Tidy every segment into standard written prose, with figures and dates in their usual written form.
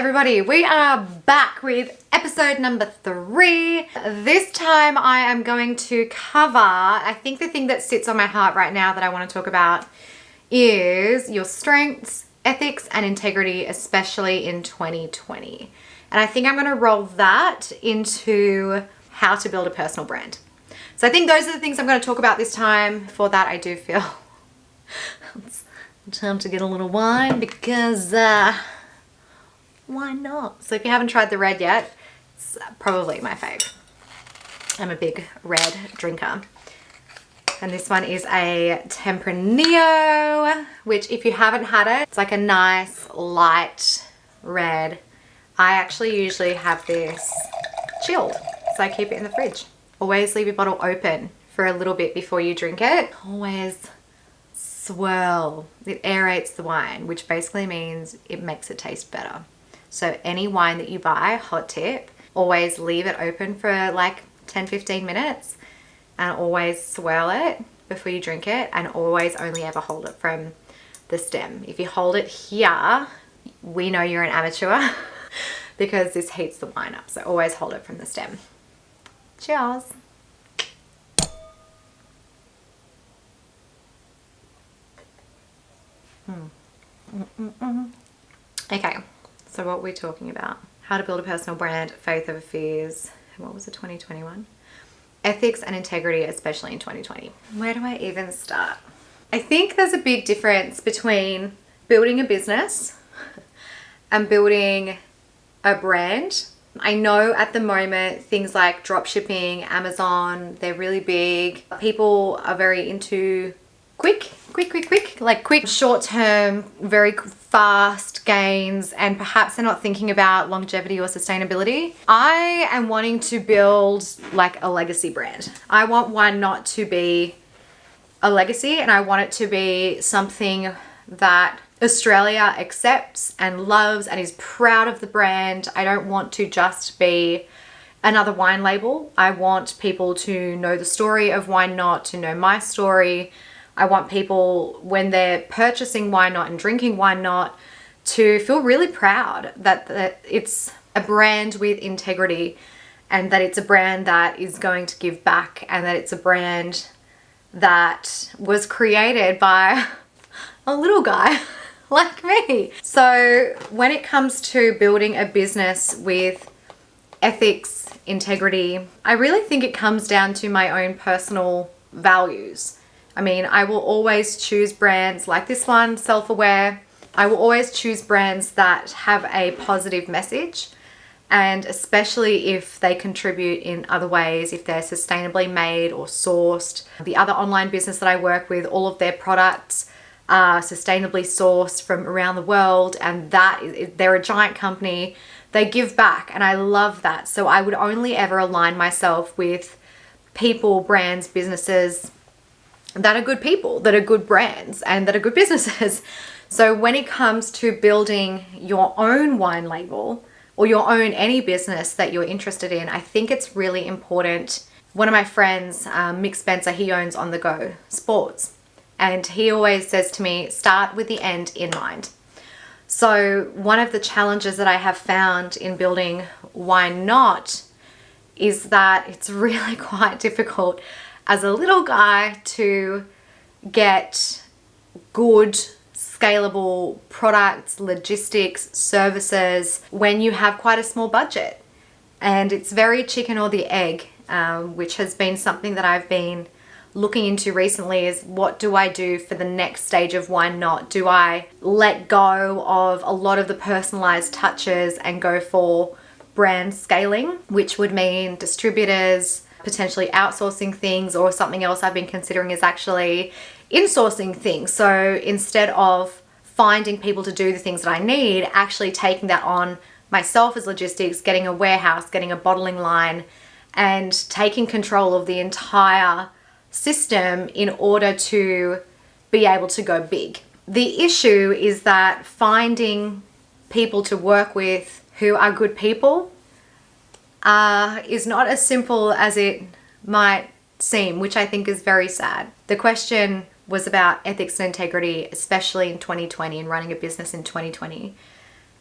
everybody, we are back with episode number 3. This time I am going to cover, I think the thing that sits on my heart right now that I want to talk about is your strengths, ethics, and integrity, especially in 2020. And I think I'm going to roll that into how to build a personal brand. So I think those are the things I'm going to talk about this time. For that, I do feel it's time to get a little wine because why not? So if you haven't tried the red yet, it's probably my fave. I'm a big red drinker. And this one is a Tempranillo, which if you haven't had it, it's like a nice light red. I actually usually have this chilled, so I keep it in the fridge. Always leave your bottle open for a little bit before you drink it. Always swirl. It aerates the wine, which basically means it makes it taste better. So any wine that you buy, hot tip, always leave it open for like 10-15 minutes and always swirl it before you drink it, and always only ever hold it from the stem. If you hold it here, we know you're an amateur because this heats the wine up. So always hold it from the stem. Cheers. Okay, so what we're talking about, how to build a personal brand, faith over fears, what was it, 2021? Ethics and integrity, especially in 2020. Where do I even start? I think there's a big difference between building a business and building a brand. I know at the moment things like drop shipping, Amazon, they're really big. People are very into quick, like quick, short-term, very fast gains, and perhaps they're not thinking about longevity or sustainability. I am wanting to build like a legacy brand. I want Wine Not to be a legacy, and I want it to be something that Australia accepts and loves and is proud of the brand. I don't want to just be another wine label. I want people to know the story of Wine Not, to know my story. I want people, when they're purchasing Wine Not and drinking Wine Not, to feel really proud that it's a brand with integrity, and that it's a brand that is going to give back, and that it's a brand that was created by a little guy like me. So when it comes to building a business with ethics, integrity, I really think it comes down to my own personal values. I mean, I will always choose brands like this one, Self-Aware. I will always choose brands that have a positive message, and especially if they contribute in other ways, if they're sustainably made or sourced. The other online business that I work with, all of their products are sustainably sourced from around the world, and they're a giant company. They give back, and I love that. So I would only ever align myself with people, brands, businesses that are good people, that are good brands, and that are good businesses. So when it comes to building your own wine label or your own any business that you're interested in, I think it's really important. One of my friends, Mick Spencer, he owns On The Go Sports, and he always says to me, start with the end in mind. So one of the challenges that I have found in building Wine Not is that it's really quite difficult as a little guy to get good, scalable products, logistics, services when you have quite a small budget. And it's very chicken or the egg, which has been something that I've been looking into recently, is what do I do for the next stage of Wine Not? Do I let go of a lot of the personalized touches and go for brand scaling, which would mean distributors, potentially outsourcing things, or something else I've been considering is actually insourcing things. So instead of finding people to do the things that I need, actually taking that on myself as logistics, getting a warehouse, getting a bottling line, and taking control of the entire system in order to be able to go big. The issue is that finding people to work with who are good people is not as simple as it might seem, which I think is very sad. The question was about ethics and integrity, especially in 2020 and running a business in 2020.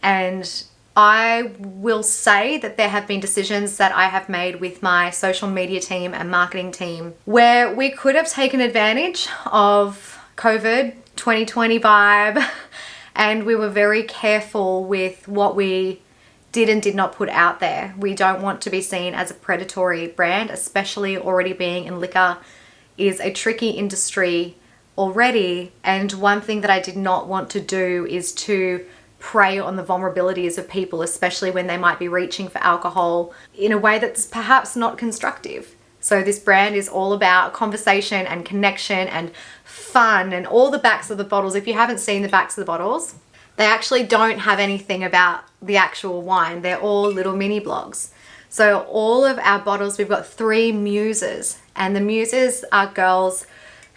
And I will say that there have been decisions that I have made with my social media team and marketing team where we could have taken advantage of COVID 2020 vibe, and we were very careful with what we did and did not put out there. We don't want to be seen as a predatory brand, especially already being in liquor is a tricky industry already. And one thing that I did not want to do is to prey on the vulnerabilities of people, especially when they might be reaching for alcohol in a way that's perhaps not constructive. So this brand is all about conversation and connection and fun and all the backs of the bottles. If you haven't seen the backs of the bottles, they actually don't have anything about the actual wine. They're all little mini blogs. So all of our bottles, we've got 3 muses, and the muses are girls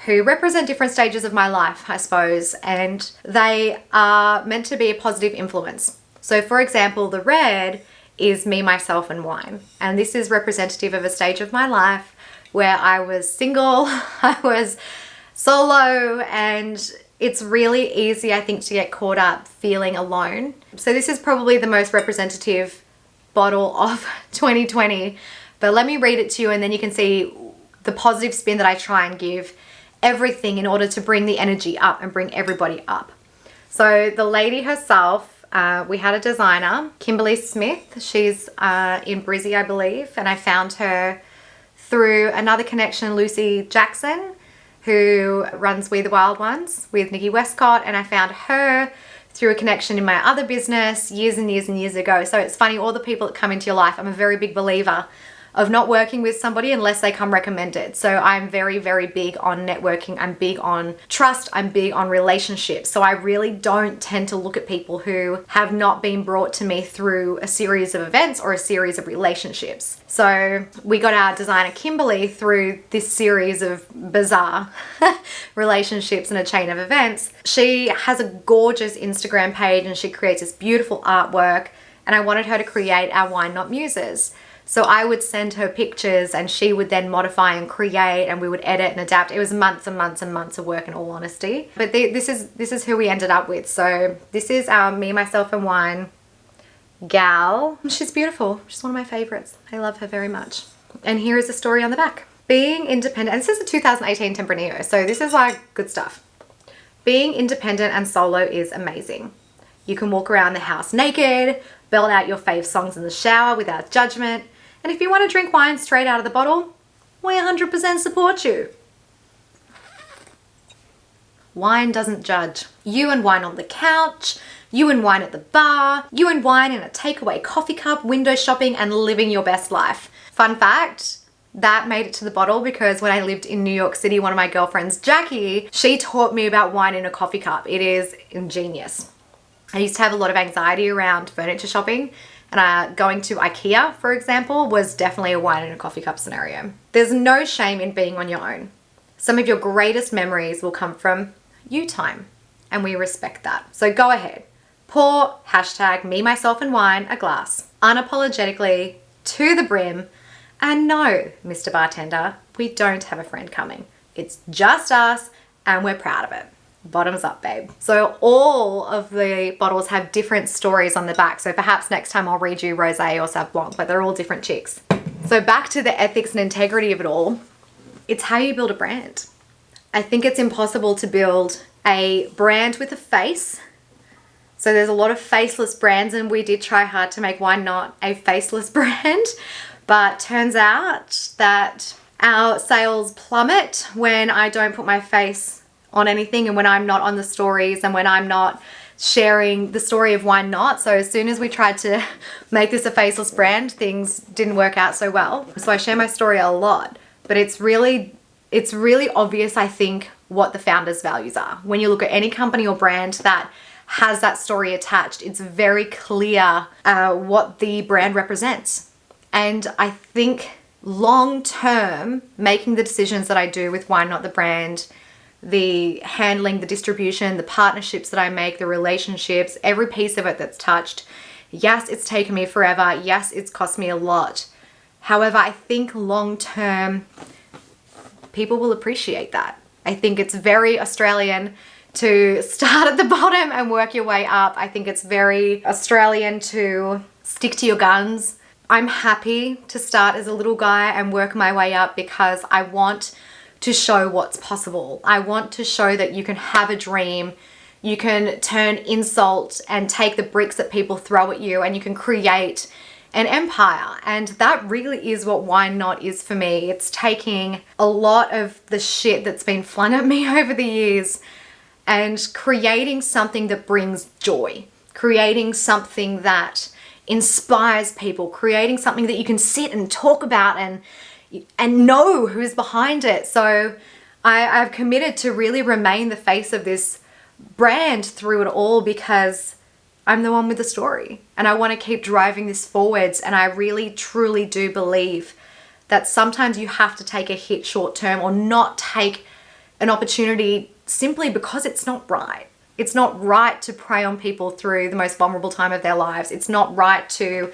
who represent different stages of my life, I suppose, and they are meant to be a positive influence. So for example, the red is me, myself, and wine. And this is representative of a stage of my life where I was single, I was solo, and it's really easy, I think, to get caught up feeling alone. So this is probably the most representative bottle of 2020, but let me read it to you and then you can see the positive spin that I try and give everything in order to bring the energy up and bring everybody up. So the lady herself, we had a designer, Kimberly Smith. She's in Brizzy, I believe, and I found her through another connection, Lucy Jackson, who runs We the Wild Ones with Nikki Westcott, and I found her through a connection in my other business years and years and years ago. So it's funny, all the people that come into your life, I'm a very big believer of not working with somebody unless they come recommended. So I'm very, very big on networking. I'm big on trust. I'm big on relationships. So I really don't tend to look at people who have not been brought to me through a series of events or a series of relationships. So we got our designer Kimberly through this series of bizarre relationships and a chain of events. She has a gorgeous Instagram page and she creates this beautiful artwork, and I wanted her to create our Wine Not Muses. So I would send her pictures and she would then modify and create, and we would edit and adapt. It was months and months and months of work, in all honesty. But this is who we ended up with. So this is our Me, Myself and Wine gal. She's beautiful. She's one of my favorites. I love her very much. And here is the story on the back. Being independent, and this is a 2018 Tempranillo, so this is like good stuff. Being independent and solo is amazing. You can walk around the house naked, belt out your fave songs in the shower without judgment. And if you want to drink wine straight out of the bottle, we 100% support you. Wine doesn't judge. You and wine on the couch, you and wine at the bar, you and wine in a takeaway coffee cup, window shopping, and living your best life. Fun fact, that made it to the bottle because when I lived in New York City, one of my girlfriends, Jackie, she taught me about wine in a coffee cup. It is ingenious. I used to have a lot of anxiety around furniture shopping, and going to IKEA, for example, was definitely a wine in a coffee cup scenario. There's no shame in being on your own. Some of your greatest memories will come from you time, and we respect that. So go ahead, pour #me, myself and wine a glass, unapologetically, to the brim, and no, Mr. Bartender, we don't have a friend coming. It's just us, and we're proud of it. Bottoms up, babe. So all of the bottles have different stories on the back. So perhaps next time I'll read you Rosé or Sauv Blanc, but they're all different chicks. So back to the ethics and integrity of it all. It's how you build a brand. I think it's impossible to build a brand with a face. So there's a lot of faceless brands, and we did try hard to make Wine Not a faceless brand, but turns out that our sales plummet when I don't put my face on anything, and when I'm not on the stories, and when I'm not sharing the story of Wine Not. So as soon as we tried to make this a faceless brand, things didn't work out so well. So I share my story a lot, but it's really obvious, I think, what the founder's values are. When you look at any company or brand that has that story attached, it's very clear what the brand represents. And I think long term, making the decisions that I do with Wine Not the brand, the handling, the distribution, the partnerships that I make, the relationships, every piece of it that's touched. Yes, it's taken me forever. Yes, it's cost me a lot. However, I think long term, people will appreciate that. I think it's very Australian to start at the bottom and work your way up. I think it's very Australian to stick to your guns. I'm happy to start as a little guy and work my way up because I want to show what's possible. I want to show that you can have a dream, you can turn insult and take the bricks that people throw at you, and you can create an empire. And that really is what Why Not is for me. It's taking a lot of the shit that's been flung at me over the years and creating something that brings joy, creating something that inspires people, creating something that you can sit and talk about and know who's behind it. So I've committed to really remain the face of this brand through it all because I'm the one with the story and I want to keep driving this forwards. And I really truly do believe that sometimes you have to take a hit short term or not take an opportunity simply because it's not right. It's not right to prey on people through the most vulnerable time of their lives. It's not right to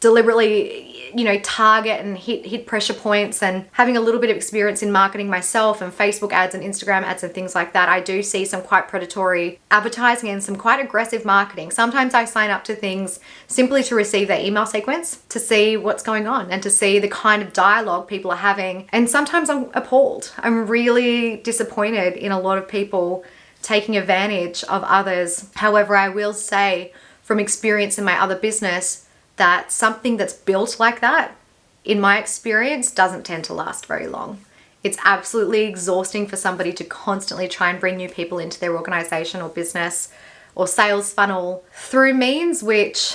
deliberately, target and hit pressure points. And having a little bit of experience in marketing myself and Facebook ads and Instagram ads and things like that, I do see some quite predatory advertising and some quite aggressive marketing. Sometimes I sign up to things simply to receive their email sequence, to see what's going on and to see the kind of dialogue people are having. And sometimes I'm appalled. I'm really disappointed in a lot of people taking advantage of others. However, I will say from experience in my other business that something that's built like that, in my experience, doesn't tend to last very long. It's absolutely exhausting for somebody to constantly try and bring new people into their organization or business or sales funnel through means which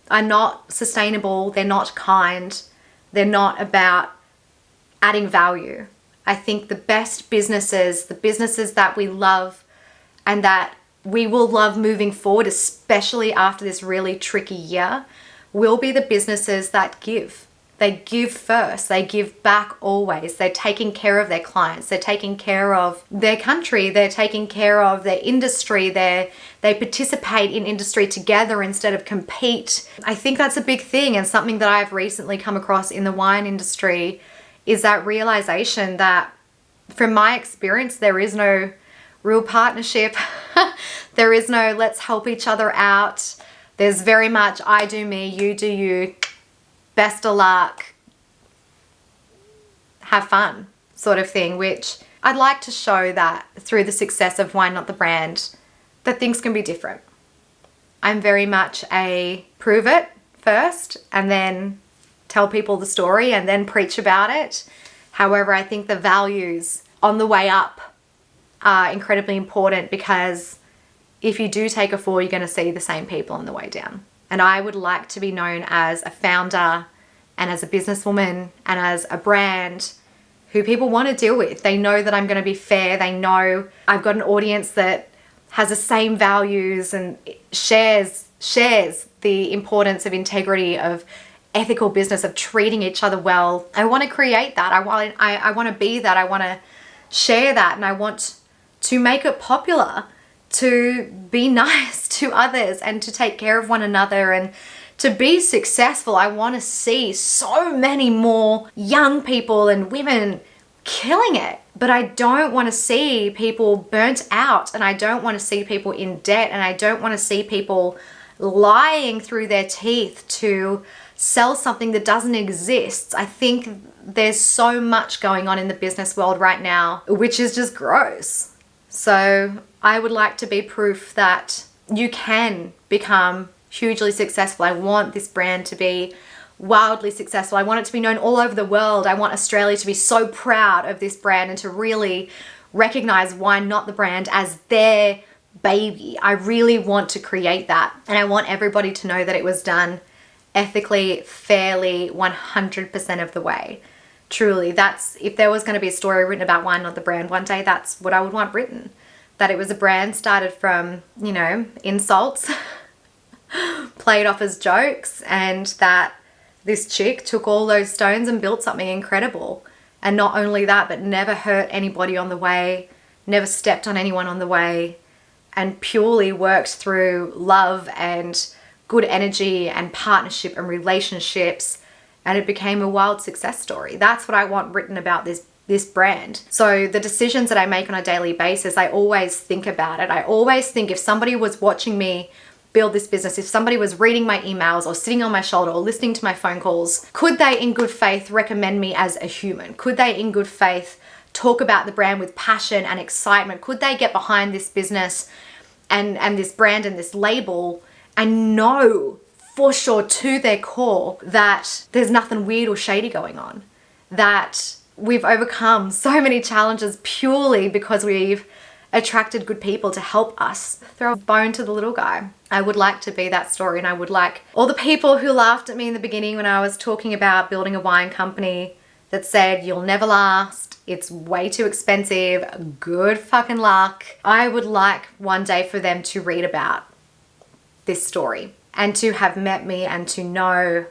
are not sustainable, they're not kind, they're not about adding value. I think the best businesses, the businesses that we love and that we will love moving forward, especially after this really tricky year, will be the businesses that give. They give first. They give back always. They're taking care of their clients. They're taking care of their country. They're taking care of their industry. They participate in industry together instead of compete. I think that's a big thing, and something that I've recently come across in the wine industry is that realization that, from my experience, there is no real partnership. There is no let's help each other out. There's very much I do me, you do you, best of luck, have fun sort of thing, which I'd like to show that through the success of Why Not the brand, that things can be different. I'm very much a prove it first and then tell people the story and then preach about it. However, I think the values on the way up are incredibly important because if you do take a fall, you're going to see the same people on the way down. And I would like to be known as a founder and as a businesswoman and as a brand who people want to deal with. They know that I'm going to be fair. They know I've got an audience that has the same values and shares the importance of integrity, of ethical business, of treating each other well. I want to create that. I want to be that. I want to share that, and I want to make it popular to be nice to others and to take care of one another and to be successful. I want to see so many more young people and women killing it, but I don't want to see people burnt out, and I don't want to see people in debt, and I don't want to see people lying through their teeth to sell something that doesn't exist. I think there's so much going on in the business world right now, which is just gross. So I would like to be proof that you can become hugely successful. I want this brand to be wildly successful. I want it to be known all over the world. I want Australia to be so proud of this brand and to really recognize Why Not the brand as their baby. I really want to create that. And I want everybody to know that it was done ethically, fairly, 100% of the way. Truly, that's, if there was going to be a story written about Why Not the brand one day, that's what I would want written. That it was a brand started from, insults, played off as jokes, and that this chick took all those stones and built something incredible. And not only that, but never hurt anybody on the way, never stepped on anyone on the way, and purely worked through love and good energy and partnership and relationships, and it became a wild success story. That's what I want written about this this brand. So the decisions that I make on a daily basis, I always think about it. I always think if somebody was watching me build this business, if somebody was reading my emails or sitting on my shoulder or listening to my phone calls, could they in good faith recommend me as a human? Could they in good faith talk about the brand with passion and excitement? Could they get behind this business and this brand and this label and know for sure to their core that there's nothing weird or shady going on, that we've overcome so many challenges purely because we've attracted good people to help us throw a bone to the little guy? I would like to be that story, and I would like all the people who laughed at me in the beginning when I was talking about building a wine company that said, you'll never last, it's way too expensive, good fucking luck. I would like one day for them to read about this story and to have met me and to know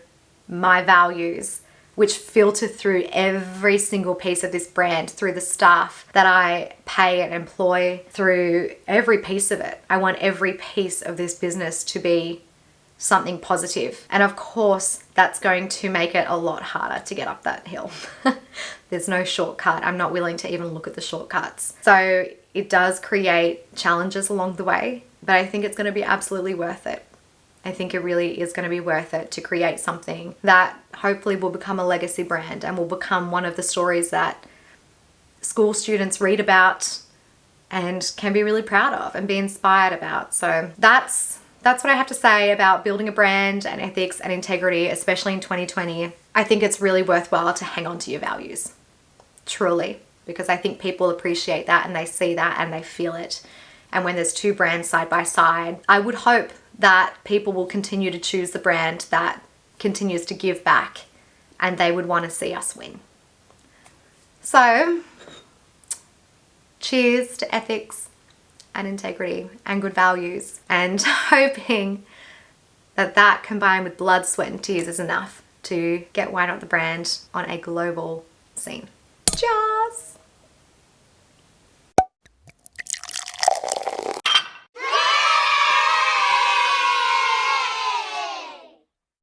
my values, which filter through every single piece of this brand, through the staff that I pay and employ, through every piece of it. I want every piece of this business to be something positive. And of course, that's going to make it a lot harder to get up that hill. There's no shortcut. I'm not willing to even look at the shortcuts. So it does create challenges along the way, but I think it's going to be absolutely worth it. I think it really is going to be worth it to create something that hopefully will become a legacy brand and will become one of the stories that school students read about and can be really proud of and be inspired about. So that's what I have to say about building a brand and ethics and integrity, especially in 2020. I think it's really worthwhile to hang on to your values, truly, because I think people appreciate that and they see that and they feel it. And when there's two brands side by side, I would hope that people will continue to choose the brand that continues to give back, and they would want to see us win. So, cheers to ethics and integrity and good values, and hoping that that combined with blood, sweat and tears is enough to get Why Not the brand on a global scene. Cheers!